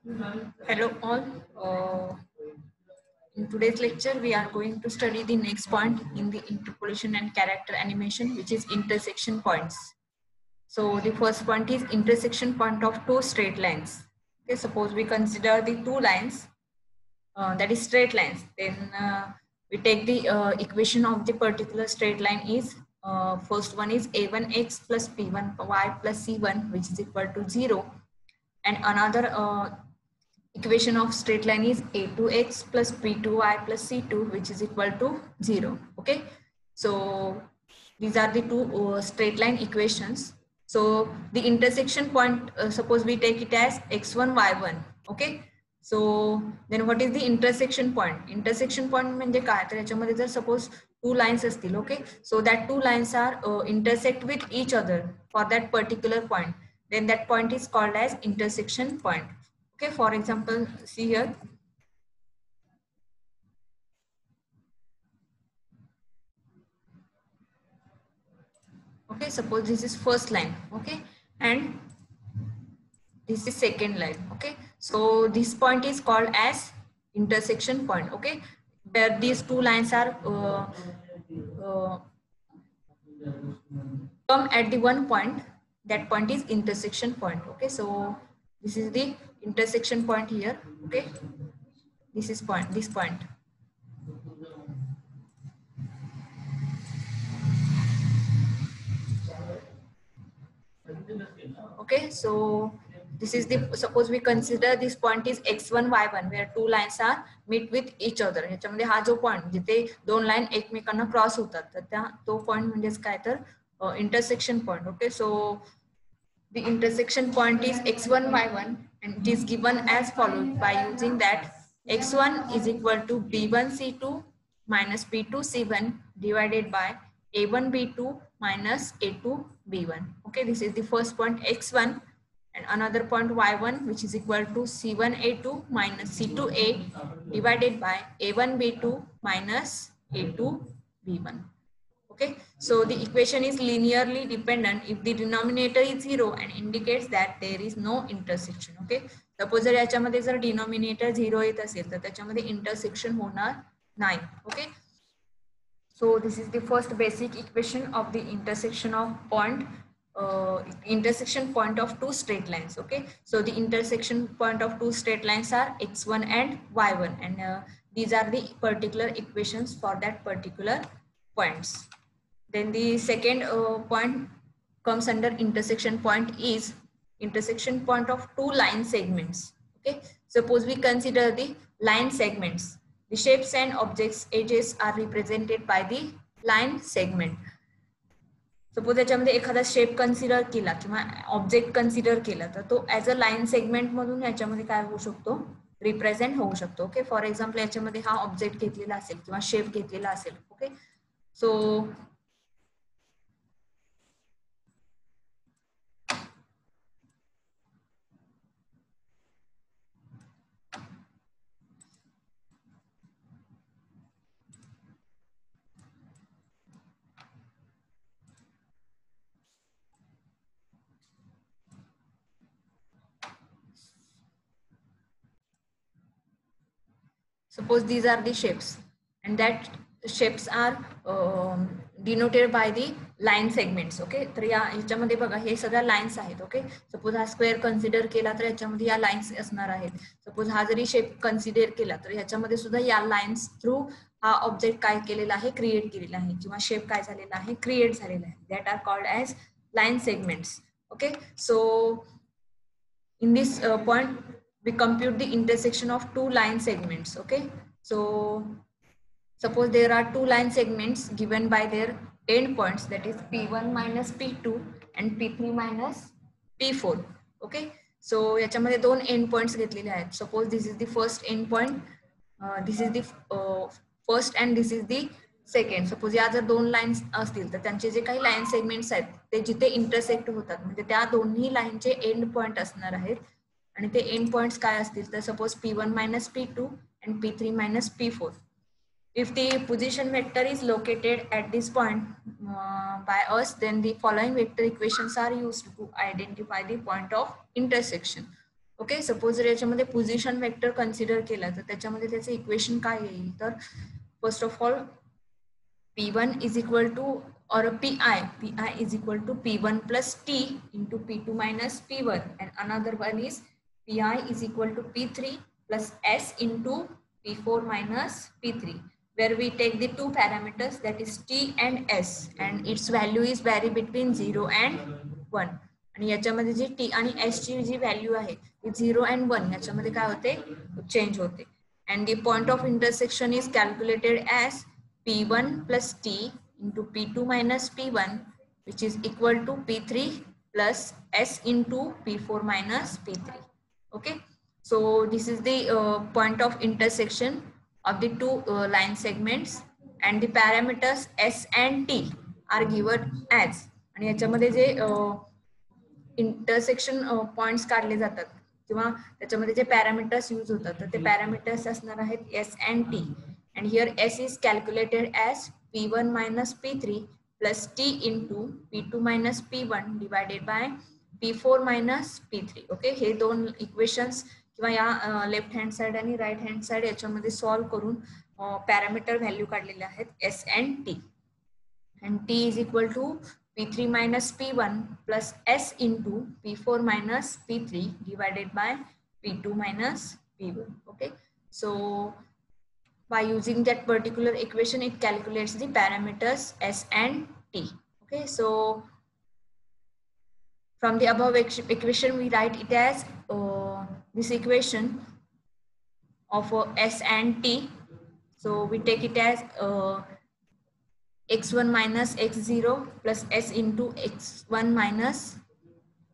Hello all. In today's lecture, we are going to study the next point in the interpolation and character animation, which is intersection points. So the first point is intersection point of two straight lines. Okay, suppose we consider the two lines, that is straight lines. Then we take the equation of the particular straight line is first one is a1x plus b1y plus c1, which is equal to 0, and another equation of straight line is a2x plus b2y plus c2, which is equal to 0. Okay, so these are the two straight line equations. So the intersection point, suppose we take it as x1 y1. Okay, so then what is the intersection point? Intersection point म्हणजे काय, तर याच्यामध्ये जर suppose two lines असतील, okay, so that two lines are intersect with each other for that particular point, then that point is called as intersection point. Okay, for example, see here. Okay, suppose this is first line, okay, and this is second line. Okay, so this point is called as intersection point. Okay, where these two lines are come at the one point, that point is intersection point. Okay, so this is the intersection point here. Okay, this is point, this point. Okay, so this is the, suppose we consider this point is x1 y1, where two lines are meet with each other. याच्यामध्ये हा जो point जिथे दोन line एकमेकांना cross होतात, तर त्या तो पॉइंट म्हणजेच काय, तर intersection point. Okay, so the intersection point is x1 y1, and it is given as follows by using that x1 is equal to b1 c2 minus b2 c1 divided by a1 b2 minus a2 b1. Okay, this is the first point x1, and another point y1, which is equal to c1 a2 minus c2 a divided by a1 b2 minus a2 b1. Okay, so the equation is linearly dependent if the denominator is 0 and indicates that there is no intersection. Okay, suppose जर याच्यामध्ये जर denominator 0 येत असेल तर त्याच्यामध्ये intersection होणार नाही. Okay, so this is the first basic equation of the intersection of point, intersection point of two straight lines. Okay, so the intersection point of two straight lines are x1 and y1, and these are the particular equations for that particular points. Then the second point comes under intersection point is intersection point of two line segments. Okay, suppose we consider the line segments. The shapes and objects edges are represented by the line segment. Suppose याच्यामध्ये एखादा shape consider केला किंवा object consider केला तर तो as a line segment मधून याच्यामध्ये काय होऊ शकतो, रिप्रेझेंट होऊ शकतो. ओके, फॉर एक्झाम्पल याच्यामध्ये हा ऑब्जेक्ट घेतलेला असेल किंवा शेप घेतलेला असेल. Okay, so suppose these are the shapes, and that shapes are denoted by the line segments. Okay, तर या ह्याच्यामध्ये बघा हे सगळ्या लाईन्स आहेत. ओके, सपोज हा स्क्वेअर कन्सिडर केला तर याच्यामध्ये या लाईन्स असणार आहेत. सपोज हा जरी शेप कन्सिडर केला तर ह्याच्यामध्ये सुद्धा या लाईन्स थ्रू हा ऑब्जेक्ट काय केलेला आहे, क्रिएट केलेला आहे, किंवा शेप काय झालेला आहे, क्रिएट झालेला आहे. That are called as line segments. Okay, so in this point we compute the intersection of two line segments. Okay, so suppose there are two line segments given by their end points, that is p1 minus p2 and p3 minus p4. Okay, so याच्यामध्ये दोन end points घेतलेले आहेत. Suppose this is the first end point, this is the first and this is the second. Suppose या जर दोन lines असतील तर त्यांचे जे काही लाईन सेगमेंट्स आहेत ते जिथे इंटरसेक्ट होतात म्हणजे त्या दोन्ही लाईनचे एंड पॉइंट असणार आहेत, आणि ते एंड पॉइंट्स काय असतील तर suppose p1 minus p2 and p3 minus p4. If the position vector is located at this point by us, then the following vector equations are used to identify the point of intersection. Okay, suppose जर याच्यामध्ये position vector consider केला तर त्याच्यामध्ये त्याचं equation काय येईल, तर first of all P1 is equal to, or pi is equal to P1 plus T into P2 minus P1, and another one is Pi is equal to P3 plus S into P4 minus P3, where we take the two parameters, that is T and S, and its value is vary between 0 and 1. आणि याच्यामध्ये जी T आणि S ची जी value आहे ती 0 and 1 याच्यामध्ये काय होते, change होते. And the point of intersection is calculated as P1 plus T into P2 minus P1, which is equal to P3 plus S into P4 minus P3. Okay, so this is the point of intersection of the two line segments, and the parameters S and T are given as, आणि याच्यामध्ये जे intersection points काढले जातात किंवा त्याच्यामध्ये जे parameters use होतात तर ते parameters असणार आहेत S and T, and here S is calculated as P1 minus P3 plus T into P2 minus P1 divided by P4 minus P3. Okay, हे दोन इक्वेशन्स किंवा या लेफ्ट हँड साइड आणि राईट हँड साइड याच्यामध्ये solve करून parameter value काढलेले आहेत S and T, and T is equal to P3 minus P1 plus S into P4 minus P3 divided by P2 minus P1. Okay, so by using that particular equation, it calculates the parameters S and T. Okay, so from the above equation, we write it as this equation of S and T. So we take it as x1 minus x0 plus S into x1 minus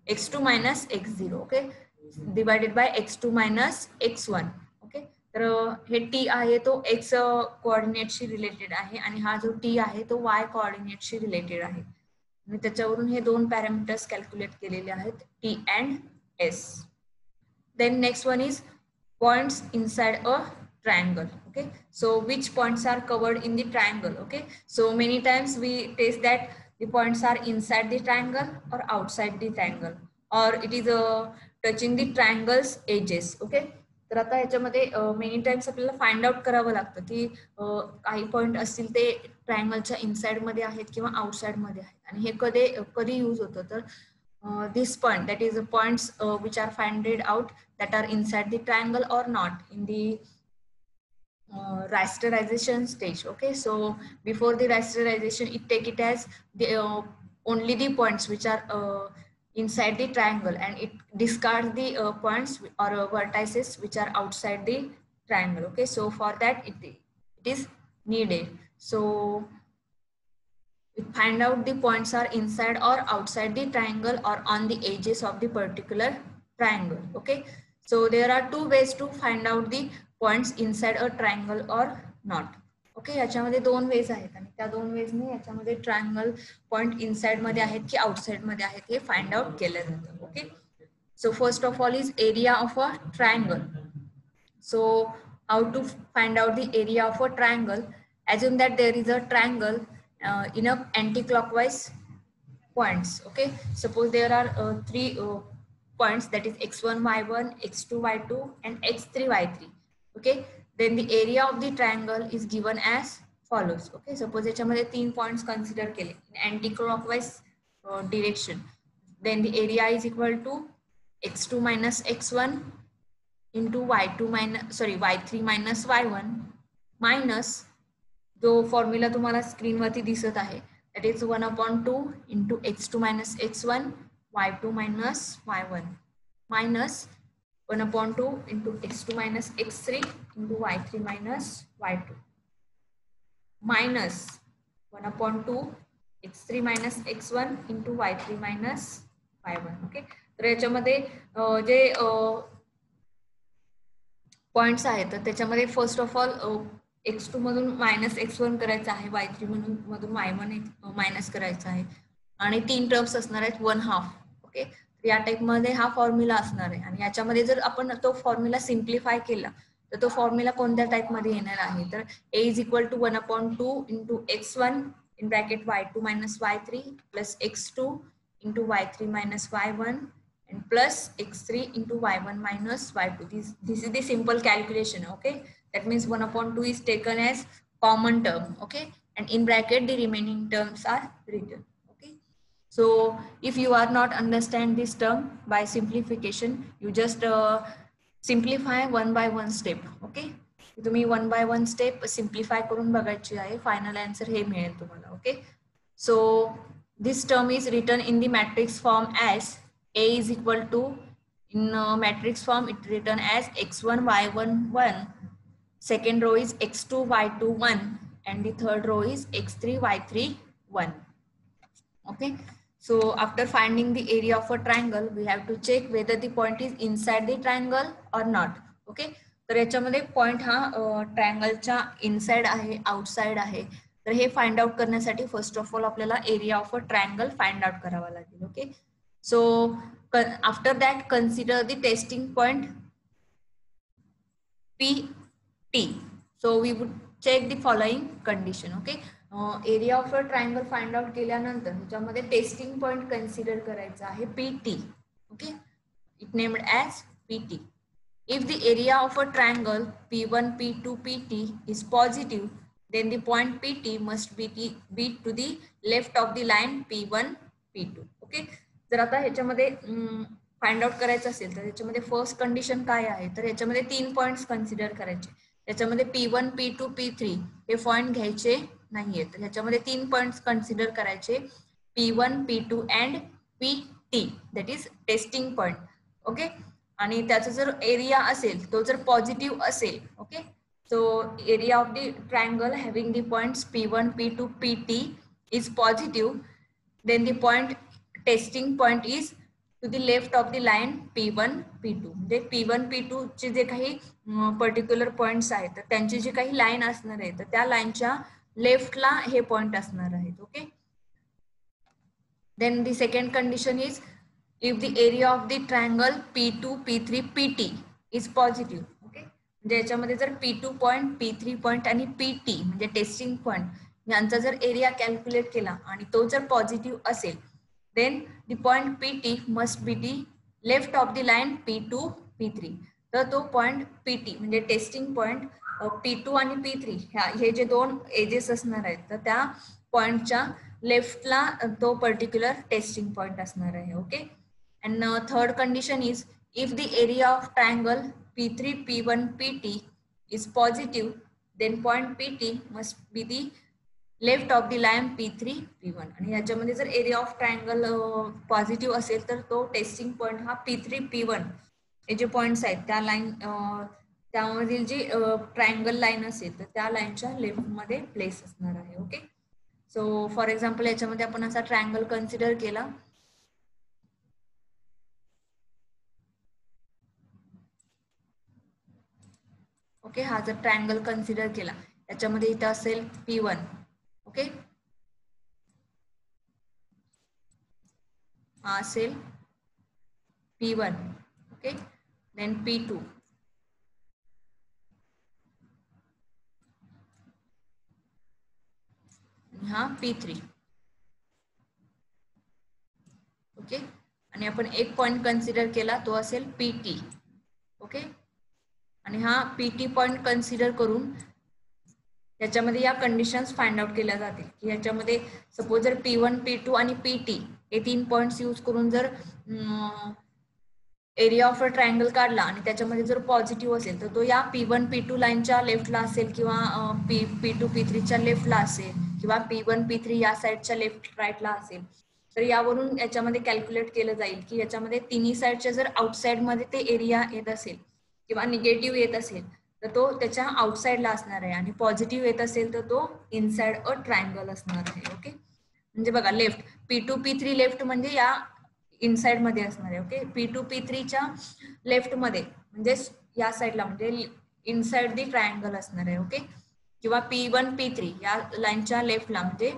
x2 minus x0. Okay, divided by x2 minus x1. Okay, तर हे T आहे तो x कोऑर्डिनेटशी related आहे आणि हा जो T आहे तो y कोऑर्डिनेटशी related आहे, आणि त्याच्यावरून हे दोन पॅरामीटर्स कॅल्क्युलेट केलेले आहेत T and S. Then next one is points inside a triangle. Okay, so which points are covered in the triangle? Okay, so many times we test that the points are inside the triangle or outside the triangle, or it is touching the triangle's edges. Okay, तर आता याच्यामध्ये many times आपल्याला find out करावं लागतं की काही point असतील ते ट्रायंगलच्या इनसाइड मध्ये आहेत किंवा आउटसाइड मध्ये आहेत, आणि हे कधी यूज होतं तर this point, that is the points which are found out that are inside the triangle or not in the rasterization stage. Okay, so before the rasterization, it take it as the only the points which are inside the triangle, and it discards the points or vertices which are outside the triangle. Okay, so for that it is needed. So we find out the points are inside or outside the triangle or on the edges of the particular triangle. Okay, so there are two ways to find out the points inside a triangle or not. Okay, याच्यामध्ये दोन veg आहेत आणि त्या दोन वेजने याच्यामध्ये triangle point inside मध्ये आहेत की आउटसाइड मध्ये आहेत हे फाइंड आउट केलं जातं. Okay, so first of all is area of a triangle. So how to find out the area of a triangle? Assume that there is a triangle in a anti-clockwise points. Okay, suppose there are three points, that is x1 y1, x2 y2 and x3 y3. Okay, then the area of the triangle is given as follows. Okay, suppose याच्यामध्ये तीन points consider केले in anti-clockwise direction, then the area is equal to x2 minus x1 into y3 minus y1 minus जो formula तुम्हाला screen वरती दिसत आहे that is 1/2 into x2 minus x1 y2 minus y1 minus 1/2 into x2 minus x3 into y3 minus y2 minus 1/2 x3 minus x1 into y3 minus y1. Okay, तर याच्यामध्ये जे points आहेत तर त्याच्यामध्ये फर्स्ट ऑफ ऑल x2 मधून minus x1 करायचं आहे, y3 मधून y1 minus करायचं आहे, आणि तीन टर्म्स असणार आहेत 1/2. ओके, या टाइप मध्ये हा फॉर्म्युला असणार आहे, आणि याच्यामध्ये जर आपण तो फॉर्म्युला सिम्प्लिफाय केला तर तो फॉर्म्युला कोणत्या टाइप मध्ये येणार आहे तर a is equal to 1/2 into x1 in bracket y2 minus y3 plus x2 into y3 minus y1 and plus x3 into y1 minus y2. This is the simple calculation. Okay, that means 1/2 is taken as common term. Okay, and in bracket the remaining terms are written. Okay, so if you are not understand this term, by simplification you just simplify one by one step. Okay, तुम्ही one by one step simplify करून बघायची आहे, final answer हे मिळेल तुम्हाला. Okay, so this term is written in the matrix form as A is equal to, in matrix form it written as x1 y1 1, second row is x2 y2 1, and the third row is x3 y3 1. Okay, so after finding the area of a triangle we have to check whether the point is inside the triangle or not. Okay, तर याच्यामध्ये point हा ट्रायंगलच्या inside आहे outside आहे. तर हे find out करण्यासाठी first of all आपल्याला area of a triangle find out करावा लागेल. Okay, so after that consider the testing point PT. So we would check the following condition. Okay, area of a triangle find out केल्यानंतर ह्याच्यामध्ये testing point consider करायचा आहे PT. Okay, it named as PT. If the area of a triangle P1 P2 PT is positive, then the point PT must be to the left of the line P1 P2. Okay, जर आता ह्याच्यामध्ये find out करायचं असेल तर ह्याच्यामध्ये first condition काय आहे, तर ह्याच्यामध्ये 3 पॉइंट्स कन्सिडर करायचे. त्याच्यामध्ये P1 P2 P3 हे पॉइंट घ्यायचे नाहीये. तर ह्याच्यामध्ये 3 पॉइंट्स कन्सिडर करायचे, P1 P2 and PT, that is testing point. Okay, आणि त्याचा जर एरिया असेल तो जर पॉझिटिव्ह असेल. Okay, so area of the triangle having the points P1 P2 PT is positive, then the point testing point is to the left of the line P1 P2. म्हणजे P1 P2 चे जे काही particular points आहेत तर त्यांची जी काही line असणार आहे तर त्या लाईनच्या लेफ्टला हे पॉइंट असणार आहेत. Okay, then the second condition is if the area of the triangle P2 P3 PT is positive. Okay, म्हणजे याच्यामध्ये जर P2 पॉइंट P3 पॉइंट आणि PT म्हणजे टेस्टिंग पॉइंट यांचा जर एरिया कॅल्क्युलेट केला आणि तो जर पॉझिटिव्ह असेल, then the point PT must be the left of the line P2 P3. तर तो पॉइंट PT म्हणजे टेस्टिंग पॉइंट P2 आणि P3 हे जे दोन एजेस असणार आहेत तर त्या पॉइंटच्या लेफ्टला तो पर्टिक्युलर टेस्टिंग पॉइंट असणार आहे. Okay, and third condition is if the area of triangle P3 P1 PT is positive, then point PT must be the left of the line P3 P1. आणि याच्यामध्ये जर एरिया ऑफ ट्रायंगल पॉझिटिव्ह असेल तर तो testing point हा P3 P1 हे जे points आहेत त्या line त्यामधील जी ट्रायंगल लाईन असेल तर त्या लाईनच्या लेफ्ट मध्ये प्लेस असणार आहे. ओके, सो फॉर एक्झाम्पल याच्यामध्ये आपण असा ट्रायंगल कन्सिडर केला. ओके, हा जर ट्रायंगल कन्सिडर केला याच्यामध्ये इथं असेल P1. ओके, हा असेल P1. ओके, देन P2, हा P3. ओके, आणि आपण एक पॉइंट कन्सिडर केला तो असेल PT. ओके, आणि हा PT पॉइंट कन्सिडर करून याच्यामध्ये या कंडिशन्स फाइंड आउट केल्या जातील की याच्यामध्ये सपोज जर P1 P2 आणि PT हे 3 पॉइंट्स यूज करून जर एरिया ऑफ अ ट्रायंगल काढला आणि त्याच्यामध्ये जर पॉझिटिव्ह असेल तर तो या P1 P2 लाईनच्या लेफ्टला असेल किंवा P2 P3च्या लेफ्टला असेल किंवा P1 P3 या साईडच्या लेफ्ट राईटला असेल. तर यावरून याच्यामध्ये कॅल्क्युलेट केलं जाईल की याच्यामध्ये तिन्ही साईडच्या जर आउटसाइड मध्ये ते एरिया येत असेल किंवा निगेटिव्ह येत असेल तर तो त्याच्या आउटसाइडला असणार आहे आणि पॉझिटिव्ह येत असेल तर तो इनसाइड अ ट्रायंगल असणार आहे. ओके, म्हणजे बघा लेफ्ट P2 P3 लेफ्ट म्हणजे या इनसाइड मध्ये असणार आहे. ओके, P2 P3च्या लेफ्ट मध्ये म्हणजे या साईडला म्हणजे इनसाइड दी ट्रायंगल असणार आहे. ओके, किंवा P1 P3 या लाईनच्या लेफ्टला म्हणजे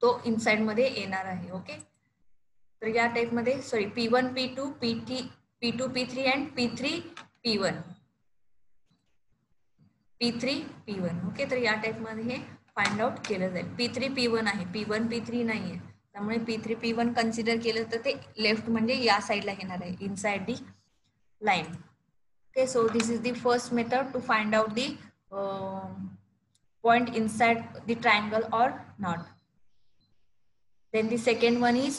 तो इनसाइड मध्ये येणार आहे. ओके, तर या टाइप मध्ये sorry P1 P2 P2 P3 and P3 P1 P3 P1. Okay, तर या टाइप मध्ये हे फाइंड आउट केलं जाईल. P3 P1 आहे, P1 P3 नाहीये. त्यामुळे P3 P1 कन्सिडर केलं तर ते लेफ्ट म्हणजे या साईडला येणार आहे, inside the line. Okay, so this is the first method to find out the point inside the triangle or not. Then the second one is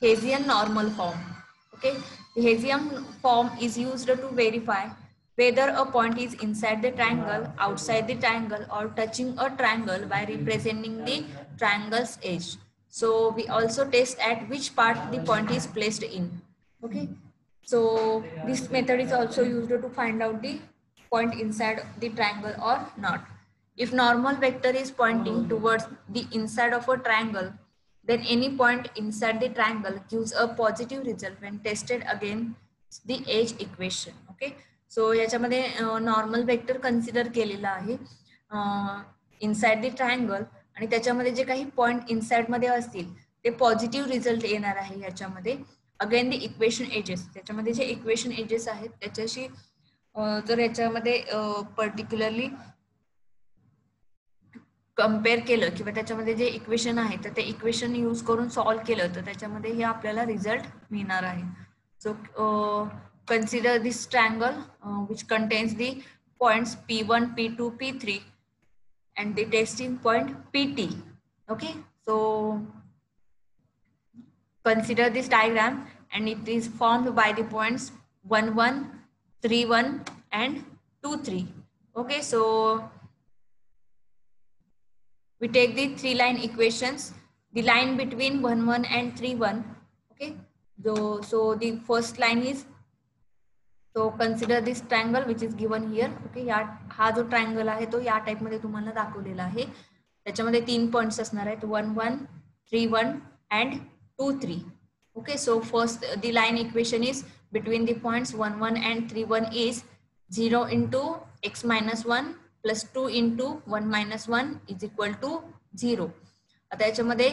Hessian normal form. Okay, the Hessian form is used to verify whether a point is inside the triangle, outside the triangle, or touching a triangle by representing the triangle's edge. So we also test at which part the point is placed in. Okay, so this method is also used to find out the point inside the triangle or not. If normal vector is pointing towards the inside of a triangle, then any point inside the triangle gives a positive result when tested against the edge equation. Okay, so याच्यामध्ये normal vector consider केलेला आहे inside the triangle, आणि त्याच्यामध्ये जे काही point inside मध्ये असतील ते positive result येणार आहे याच्यामध्ये अगेन द इक्वेशन एजेस. त्याच्यामध्ये जे इक्वेशन एजेस आहेत त्याच्याशी जर याच्यामध्ये पर्टिक्युलरली कम्पेअर केलं किंवा त्याच्यामध्ये जे इक्वेशन आहे तर ते इक्वेशन यूज करून सॉल्व्ह केलं तर त्याच्यामध्ये हे आपल्याला रिझल्ट मिळणार आहे. So consider this triangle which contains the points P1, P2, P3 and the testing point PT. Okay, so consider this diagram and it is formed by the points 1, 1, 3, 1 and 2, 3. Okay, so we take the three line equations, the line between 1, 1 and 3, 1. Okay, so the first line is, so consider this triangle which is given here. Okay, हा जो triangle आहे तो या type मध्ये तुम्हाला दाखवलेला आहे. त्याच्यामध्ये 3 पॉइंट्स असणार आहेत 1, 1, 3, 1 and 2, 3. Okay, so first the line equation is between the points 1, 1 and 3, 1 is 0 into x minus 1 plus 2 into 1 minus 1 is equal to 0. आता याच्यामध्ये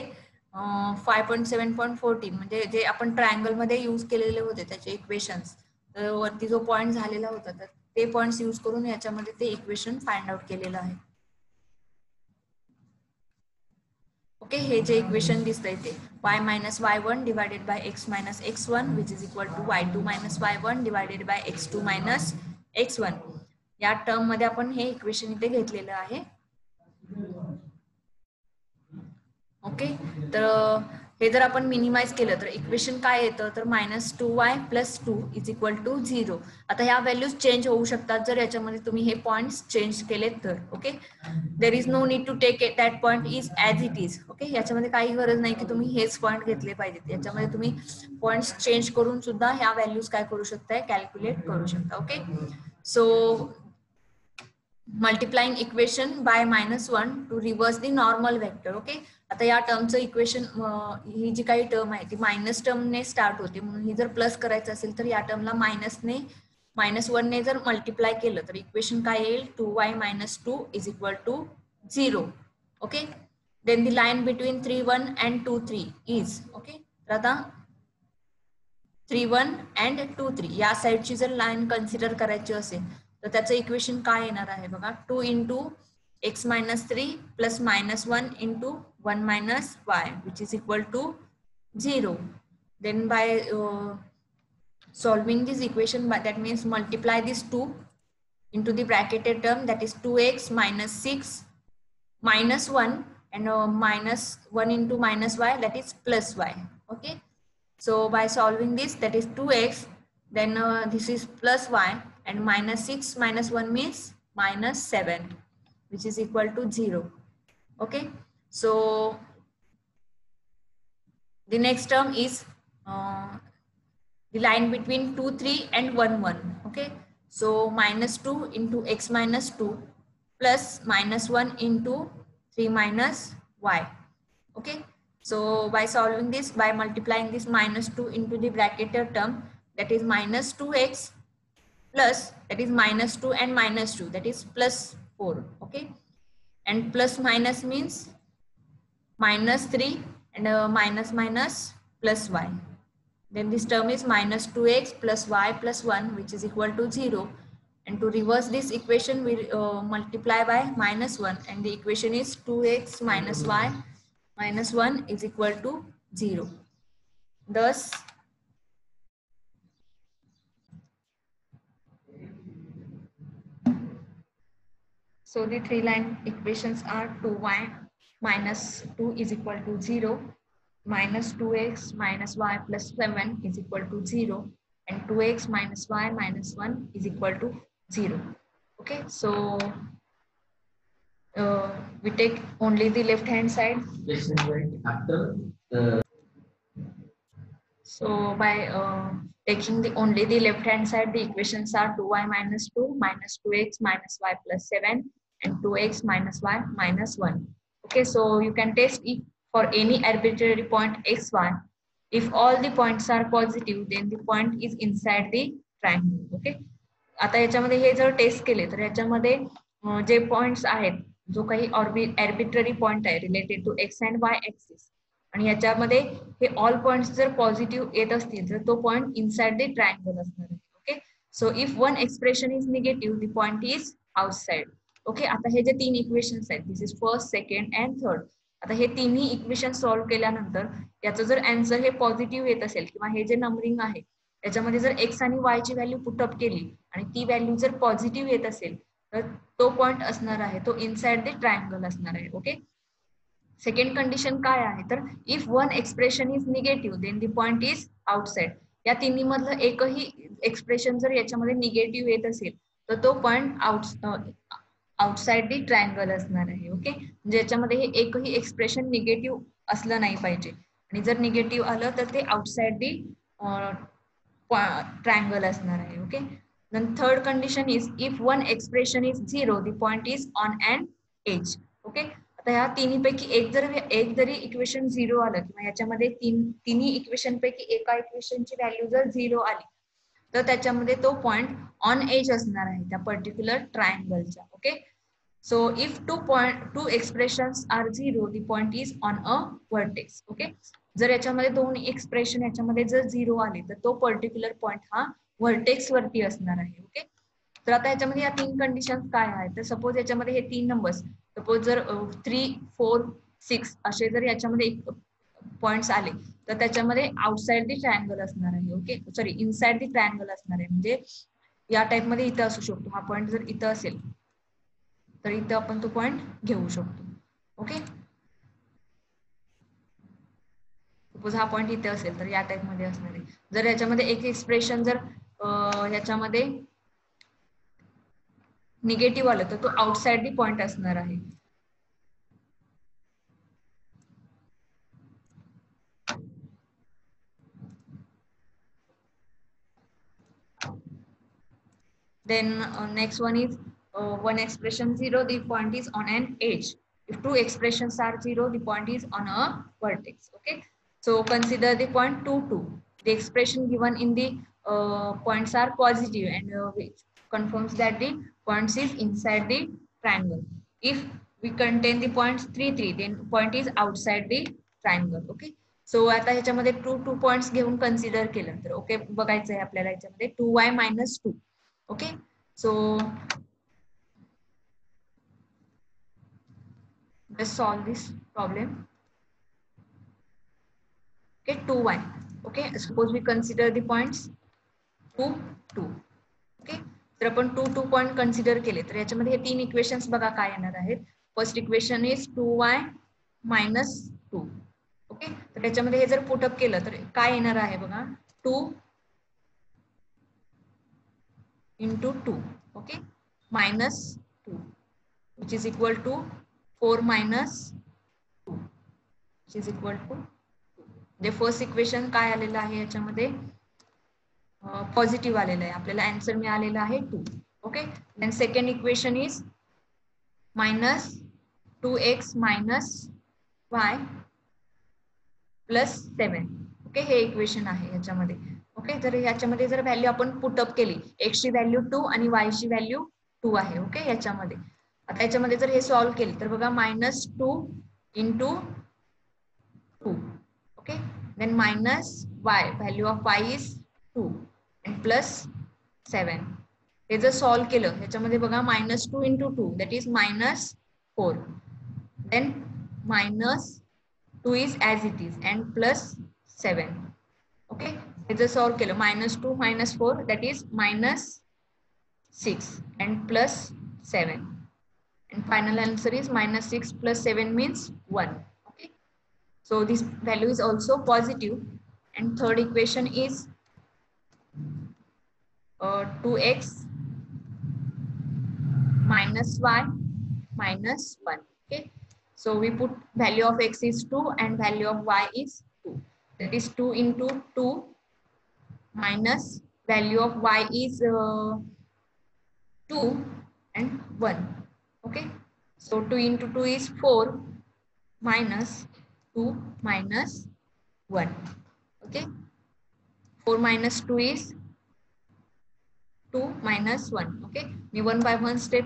5.7.14 म्हणजे जे आपण ट्रायंगल मध्ये यूज केलेले होते त्याचे इक्वेशन्स, वरती जो पॉइंट झालेला होता तर ते पॉइंट्स यूज करून याच्यामध्ये ते इक्वेशन फाइंड आउट केलेलं आहे. ओके, हे जे इक्वेशन दिसतंय ते y minus y1 divided by x minus x1 which is equal to y2 minus y1 divided by x2 minus x1. या टर्म मध्ये आपण हे इक्वेशन इथे घेतलेलं आहे. ओके, तर हे जर आपण मिनिमाइज केलं तर इक्वेशन काय येतं तर -2y + 2 इज इक्वल टू 0. आता ह्या व्हॅल्यूज चेंज होऊ शकतात जर याच्यामध्ये तुम्ही हे पॉइंट्स चेंज केलेत तर. Okay, there is no need to take that point is as it is. Okay, याच्यामध्ये काही गरज नाही की तुम्ही हेच पॉइंट घेतले पाहिजेत. याच्यामध्ये तुम्ही पॉइंट्स चेंज करून सुद्धा ह्या व्हॅल्यूज काय करू शकताय कॅल्क्युलेट करू शकता. Okay, so multiplying equation by -1 to reverse the normal vector. Okay, आता या टर्मचं इक्वेशन ही जी काही टर्म आहे ती मायनस टर्मने स्टार्ट होते म्हणून ही जर प्लस करायचं असेल तर या टर्मला -1 ने जर मल्टिप्लाय केलं तर इक्वेशन काय येईल 2y - 2 is equal to 0. Okay, then the line between 3, 1 and 2, 3 is. Okay, तर आता 3, 1 and 2, 3 या साईडची जर लाईन कन्सिडर करायची असेल तर त्याचं इक्वेशन काय येणार आहे बघा 2 into x minus 3 plus -1 into 1 minus y which is equal to 0. Then by solving this equation, that means multiply this 2 into the bracketed term, that is 2x minus 6 minus 1 and -1 into minus y, that is plus y. Okay, so by solving this, that is 2x, then this is plus y, and -6 minus 1 means -7 which is equal to 0. Okay, so the next term is the line between 2, 3 and 1, 1. Okay, so -2 into x minus 2 plus -1 into 3 minus y. Okay, so by solving this, by multiplying this -2 into the bracketed term, that is -2x plus, that is -2 and -2, that is plus 4. Okay, and plus minus means -3 and minus plus y. Then this term is -2x plus y plus 1 which is equal to 0. And to reverse this equation, we multiply by -1 and the equation is 2x minus y minus 1 is equal to 0. Thus, so the three line equations are 2y minus 2 is equal to 0, minus 2x minus y plus 7 is equal to 0, and 2x minus y minus 1 is equal to 0. Okay, so we take only the left hand side. After so by taking only the left hand side, the equations are 2y minus 2 minus 2x minus y plus 7 and 2x minus y minus 1. Okay, so you can test if for any arbitrary point xy, if all the points are positive, then the point is inside the triangle. Okay, आता याच्यामध्ये हे जर test केले तर याच्यामध्ये जे points आहेत, जो काही arbitrary point आहे related to X and Y axis, आणि याच्यामध्ये हे ऑल पॉइंट्स जर पॉझिटिव्ह येत असतील तर तो पॉइंट इनसाइड द ट्रायंगल असणार आहे. Okay, so if one expression is negative the point is outside. Okay, आता हे जे तीन इक्वेशन्स आहेत, this is first, second and third. आता हे तिन्ही इक्वेशन सॉल्व्ह केल्यानंतर याचं जर आन्सर हे पॉझिटिव्ह येत असेल किंवा हे जे नंबरिंग आहे त्याच्यामध्ये जर एक्स आणि वाय ची व्हॅल्यू पुटअप केली आणि ती व्हॅल्यू जर पॉझिटिव्ह येत असेल तर तो पॉइंट असणार आहे तो इनसाइड द ट्रायंगल असणार आहे. ओके, सेकंड कंडिशन काय आहे तर if one expression is negative then the point is outside. या तिन्ही मधलं एकही एक्सप्रेशन जर याच्यामध्ये निगेटिव्ह येत असेल तर तो पॉइंट आउटसाइड द ट्रायंगल असणार आहे. ओके, म्हणजे याच्यामध्ये हे एकही एक्सप्रेशन निगेटिव्ह असलं नाही पाहिजे, आणि जर निगेटिव्ह आलं तर ते आउटसाइड द ट्रायंगल असणार आहे. Okay, then third condition is if one expression is 0 the point is on an edge. Okay, आता ह्या तिन्ही पैकी एक जरी इक्वेशन 0 आलं किंवा याच्यामध्ये तिन्ही इक्वेशन पैकी एका इक्वेशनची व्हॅल्यू जर 0 आली तर त्याच्यामध्ये तो पॉइंट ऑन एज असणार आहे त्या पर्टिक्युलर ट्रायंगलच्या. Okay, so if two expressions are 0 the point is on a vertex. Okay, जर याच्यामध्ये दोन एक्सप्रेशन याच्यामध्ये जर 0 आले तर तो पर्टिक्युलर पॉइंट हा व्हर्टेक्स वरती असणार आहे. ओके, तर आता याच्यामध्ये या तीन कंडिशन काय आहेत तर सपोज याच्यामध्ये हे तीन नंबर्स, सपोज जर 3, 4, 6 असे जर याच्यामध्ये पॉइंट्स आले तर त्याच्यामध्ये आउटसाइड द ट्रायंगल असणार आहे. Okay, sorry, inside the triangle असणार आहे. म्हणजे या टाइप मध्ये इथं असू शकतो, हा पॉइंट जर इथं असेल तर इथं आपण तो पॉइंट घेऊ शकतो. ओके, सपोज हा पॉइंट इथे असेल तर या टाइप मध्ये असणार आहे. जर याच्यामध्ये एक एक्सप्रेशन जर याच्यामध्ये निगेटिव्ह आलं तर तो आउटसाइड द पॉइंट असणार आहे. Then next one is one expression 0 the point is on an edge. If two expressions are 0 the point is on a vertex. Okay, so consider the point 2, 2. The expression given in the points are positive and which confirms that the points is inside the triangle. If we contain the points 3, 3 then point is outside the triangle. Okay, सो आता ह्याच्यामध्ये 2 points घेऊन consider केलं तर okay बघायचं आहे आपल्याला याच्यामध्ये 2y minus 2. Okay, so let's solve this problem. Okay, 2y. Okay, suppose we consider the points 2, 2. Okay, तर आपण 2 पॉइंट कन्सिडर केले तर याच्यामध्ये हे तीन इक्वेशन्स बघा काय येणार आहेत. First equation is 2y minus 2. Okay, तर त्याच्यामध्ये हे जर पुटअप केलं तर काय येणार आहे बघा 2 into 2. Okay, minus 2 which is equal to 4 minus 2 which is equal to 2. The first equation काय आलेलं आहे याच्यामध्ये पॉझिटिव्ह आलेलं आहे, आपल्याला आन्सर मिळालेला आहे 2. Okay, then second equation is minus 2x minus y plus 7. Okay, हे इक्वेशन आहे याच्यामध्ये. ओके, तर याच्यामध्ये जर व्हॅल्यू आपण पुटअप केली, x ची व्हॅल्यू 2 आणि y ची व्हॅल्यू 2 आहे. ओके, याच्यामध्ये आता याच्यामध्ये जर हे सॉल्व्ह केले तर बघा -2 into 2. Okay, then minus y, value of y is 2 and plus 7. हे जर सॉल्व्ह केलं याच्यामध्ये बघा -2 into 2 that is -4. Then minus 2 is as it is and plus 7. Okay, हे सॉल्व केलं. -2 -4 that is -6 and plus 7, and final answer is -6 plus 7 means 1. Okay, so this value is also positive. And third equation is 2x minus y minus 1. Okay, so we put value of x is 2 and value of y is 2. That is 2 into 2 minus value of y is 2 and 1. Okay, so 2 into 2 is 4 minus 2 minus 1. Okay, 4 minus 2 is 2 minus 1. Okay, me 1 by 1 step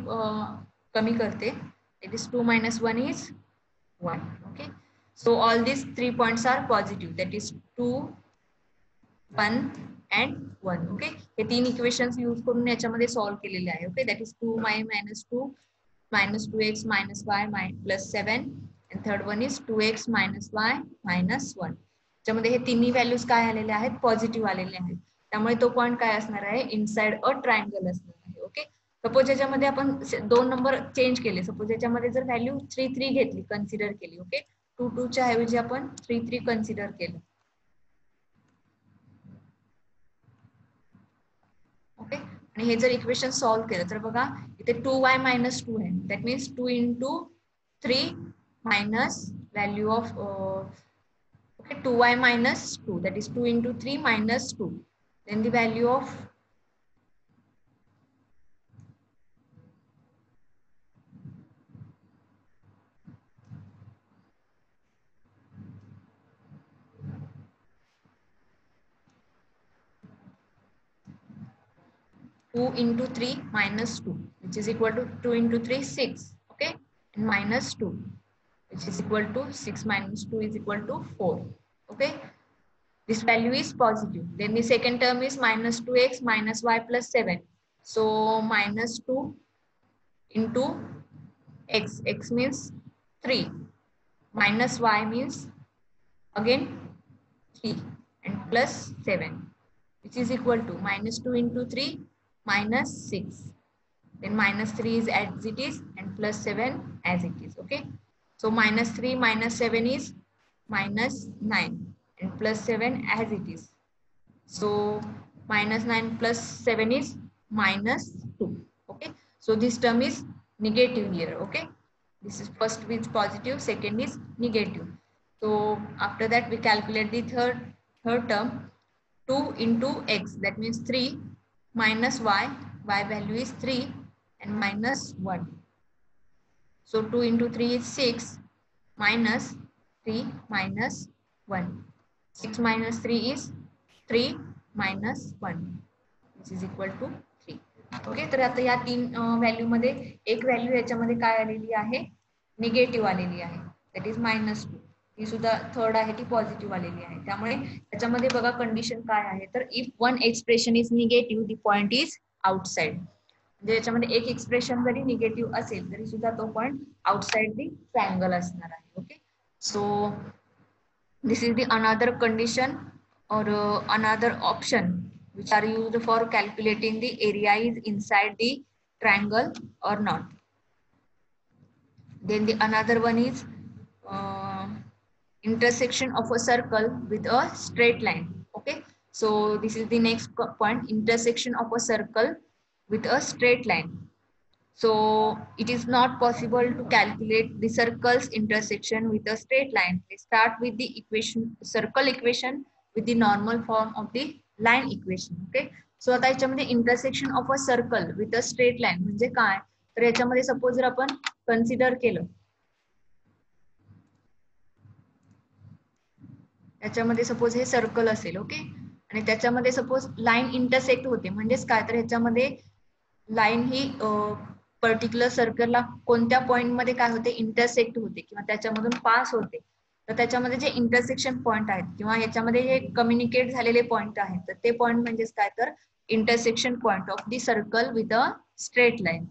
कमी करते. It is 2 minus 1 is 1. Okay, so all these 3 points are positive. That is 2, 1 and 1. Okay, हे तीन equations use करून याच्यामध्ये solve केलेले आहे. Okay, that is 2y minus 2 minus 2x minus y plus 7, and third one is 2x minus y minus 1. त्याच्यामध्ये हे तिन्ही values काय आलेले आहेत, पॉझिटिव्ह आलेले आहेत. त्यामुळे तो पॉइंट काय असणार आहे, इनसाइड अ ट्रायंगल असणार आहे. ओके, सपोज याच्यामध्ये आपण 2 नंबर चेंज केले. सपोज याच्यामध्ये जर व्हॅल्यू 3 3 घेतली, कन्सिडर केली. ओके, 2 2 च्या ऐवजी आपण 3 3 कन्सिडर केलं. ओके, आणि हे जर इक्वेशन सॉल्व केलं तर बघा इथे 2y minus 2 आहे. That means 2 into 3 minus value of 2y minus 2, that is 2 into 3 minus 2. Then the value of 2 into 3 minus 2, which is equal to 2 into 3, 6. Okay, and minus 2, which is equal to 6 minus 2 is equal to 4. Okay, this value is positive. Then the second term is minus 2x minus y plus 7. So minus 2 into x, x means 3, minus y means again 3, and plus 7, which is equal to minus 2 into 3 minus 6. Then minus 3 is as it is and plus 7 as it is. Okay, so minus 3 minus 7 is minus 9 and plus 7 as it is. So minus 9 plus 7 is minus 2. Okay, so this term is negative here. Okay, this is first is positive, second is negative. So after that we calculate the third term. 2 into x, that means 3 minus y, y value is 3 and minus 1. So 2 into 3 is 6 minus 3 minus 1. 6 minus 3 is 3 minus 1, which is equal to 3. Okay, तर आता या तीन value मध्ये एक value याच्यामध्ये काय आलेली आहे, निगेटिव्ह आलेली आहे. That is -2. ही सुद्धा थर्ड आहे ती पॉझिटिव्ह आलेली आहे. त्यामुळे त्याच्यामध्ये बघा कंडिशन काय आहे, तर if one expression is negative the point is outside. म्हणजे याच्यामध्ये एक एक्सप्रेशन जरी निगेटिव्ह असेल तरी सुद्धा तो पॉइंट आउटसाइड द ट्रायंगल असणार आहे. Okay, so this is the another condition or another option which are used for calculating the area is inside the triangle or not. Then the another one is intersection of a circle with a straight line. Okay, so this is the next point, intersection of a circle with a straight line. So it is not possible to calculate the circle's intersection with a straight line. Let's start with the equation, circle equation with the normal form of the line equation. Okay, so आता याच्यामध्ये intersection of a circle with a straight line म्हणजे काय, तर याच्यामध्ये suppose जर आपण consider केलं, याच्यामध्ये सपोज हे सर्कल असेल. ओके, आणि त्याच्यामध्ये सपोज लाईन इंटरसेक्ट होते, म्हणजेच काय, तर ह्याच्यामध्ये लाईन ही पर्टिक्युलर सर्कलला कोणत्या पॉइंट मध्ये काय होते, इंटरसेक्ट होते किंवा त्याच्यामधून पास होते. तर त्याच्यामध्ये जे इंटरसेक्शन पॉइंट आहेत किंवा याच्यामध्ये जे कम्युनिकेट झालेले पॉइंट आहेत, तर ते पॉइंट म्हणजेच काय, तर intersection point of the circle with a straight line.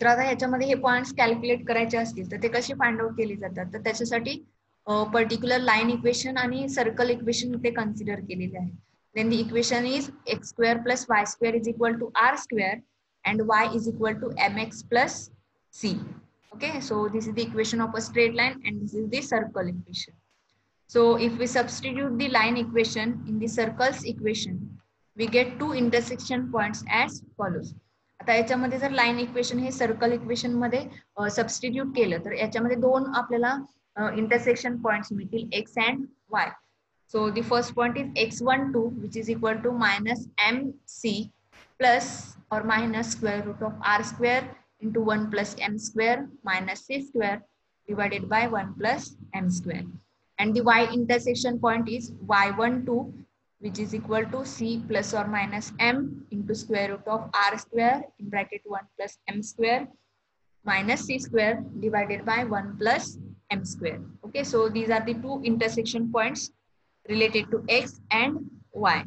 तर आता ह्याच्यामध्ये हे पॉइंट्स कॅल्क्युलेट करायचे असतील तर ते कसे फाइंड आउट केले जातात, तर त्याच्यासाठी पर्टिक्युलर लाईन इक्वेशन आणि सर्कल इक्वेशन इथे कन्सिडर केलेले आहे. Then the equation is x square plus y square is equal to r square and y is equal to mx plus c. Okay, so this is the equation of a straight line and this is the circle equation. So if we substitute the line equation in the circles equation, we get two intersection points as follows. आता याच्यामध्ये जर line equation हे circle equation मध्ये substitute केलं तर याच्यामध्ये दोन आपल्याला intersection points मिळतील x and y. So the first point is x12 which is equal to minus mc plus or minus square root of r square into 1 plus m square minus c square divided by 1 plus m square. And the y intersection point is y12 which is equal to c plus or minus m into square root of r square in bracket 1 plus m square minus c square divided by 1 plus m square. Okay, so these are the two intersection points related to x and y.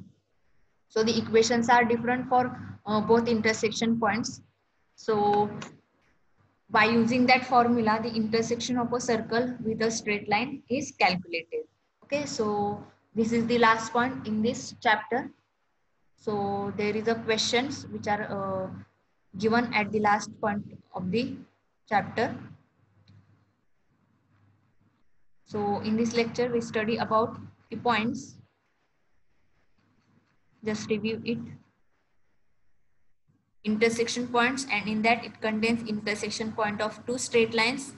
So the equations are different for both intersection points. So by using that formula, the intersection of a circle with a straight line is calculated. Okay, so this is the last point in this chapter. So there is a questions which are given at the last point of the chapter. So in this lecture, we study about the points. Just review it. Intersection points, and in that it contains intersection point of two straight lines,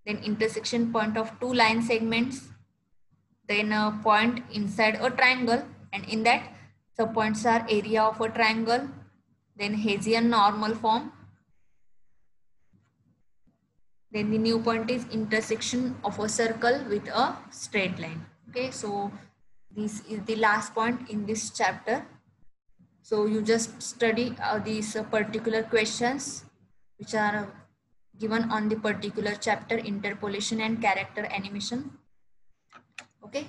then intersection point of two line segments, then a point inside a triangle, and in that subpoints are area of a triangle, then Hessian normal form, then the new point is intersection of a circle with a straight line. Okay, so this is the last point in this chapter. So you just study these particular questions which are given on the particular chapter, interpolation and character animation. Okay.